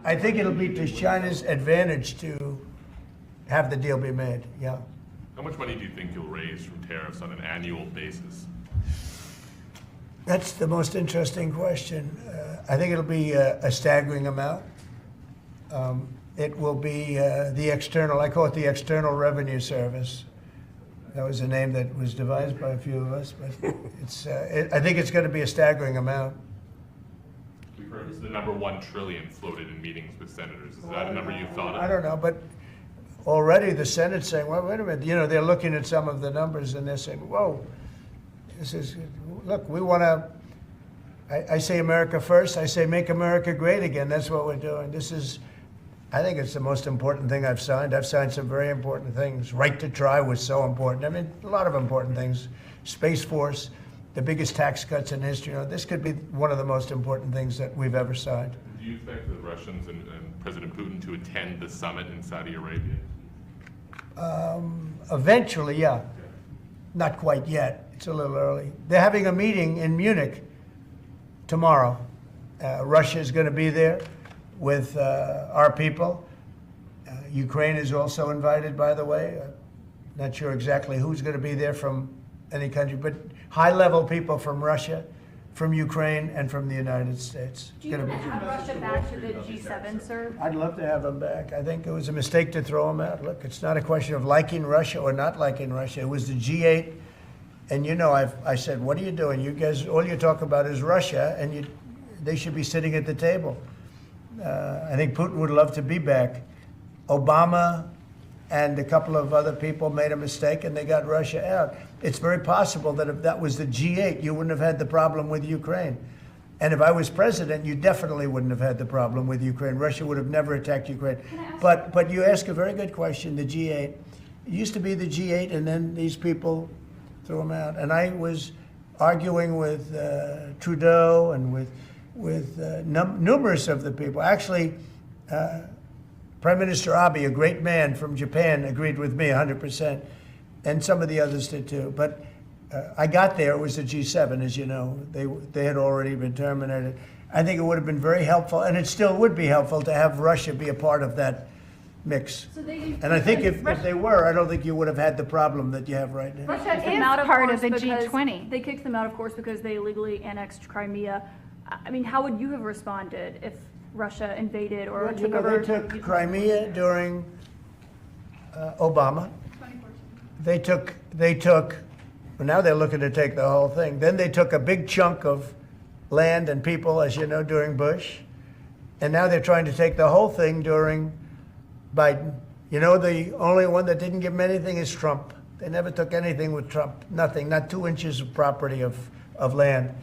I think it'll be to China's advantage to have the deal be made, yeah. How much money do you think you'll raise from tariffs on an annual basis? That's the most interesting question. I think it'll be a staggering amount. It will be the external, I call it the External Revenue Service. That was a name that was devised by a few of us, but I think it's going to be a staggering amount. We've heard it's the number 1 trillion floated in meetings with senators. Is that a number you've thought of? I don't know, but already the Senate's saying, well, wait a minute, they're looking at some of the numbers and they're saying, whoa, look, we want to, I say America first, I say make America great again. That's what we're doing. I think it's the most important thing I've signed. I've signed some very important things. Right to try was so important. I mean, a lot of important things. Space Force, the biggest tax cuts in history. This could be one of the most important things that we've ever signed. Do you expect the Russians and President Putin to attend the summit in Saudi Arabia? Eventually, yeah. Not quite yet. It's a little early. They're having a meeting in Munich tomorrow. Russia is going to be there with our people. Ukraine is also invited, by the way. Not sure exactly who's going to be there from any country, but high-level people from Russia, from Ukraine, and from the United States. Do you want to have Russia back to the G7, sir? I'd love to have them back. I think it was a mistake to throw them out. Look, it's not a question of liking Russia or not liking Russia. It was the G8, and I said, what are you doing? You guys, all you talk about is Russia, and they should be sitting at the table. I think Putin would love to be back. Obama and a couple of other people made a mistake and they got Russia out. It's very possible that if that was the G8, you wouldn't have had the problem with Ukraine. And if I was president, you definitely wouldn't have had the problem with Ukraine. Russia would have never attacked Ukraine. But you ask a very good question, the G8. It used to be the G8 and then these people threw them out. And I was arguing with Trudeau and with numerous of the people. Actually, Prime Minister Abe, a great man from Japan, agreed with me 100%, and some of the others did too. But I got there, it was the G7, as you know. They had already been terminated. I think it would have been very helpful, and it still would be helpful to have Russia be a part of that mix. And I think if they were, I don't think you would have had the problem that you have right now. Russia is part of the G20. They kicked them out, of course, because they illegally annexed Crimea. I mean, how would you have responded if Russia invaded or took over? They took Crimea during Obama. They took, well, now they're looking to take the whole thing. Then they took a big chunk of land and people, as you know, during Bush. And now they're trying to take the whole thing during Biden. You know, the only one that didn't give them anything is Trump. They never took anything with Trump, nothing, not 2 inches of property of land.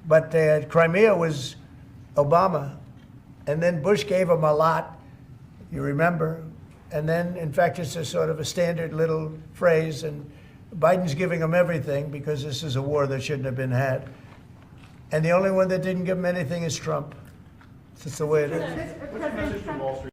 But Crimea was Obama. And then Bush gave him a lot, you remember. And then, in fact, it's a sort of a standard little phrase. And Biden's giving him everything because this is a war that shouldn't have been had. And the only one that didn't give him anything is Trump. It's just the way it is.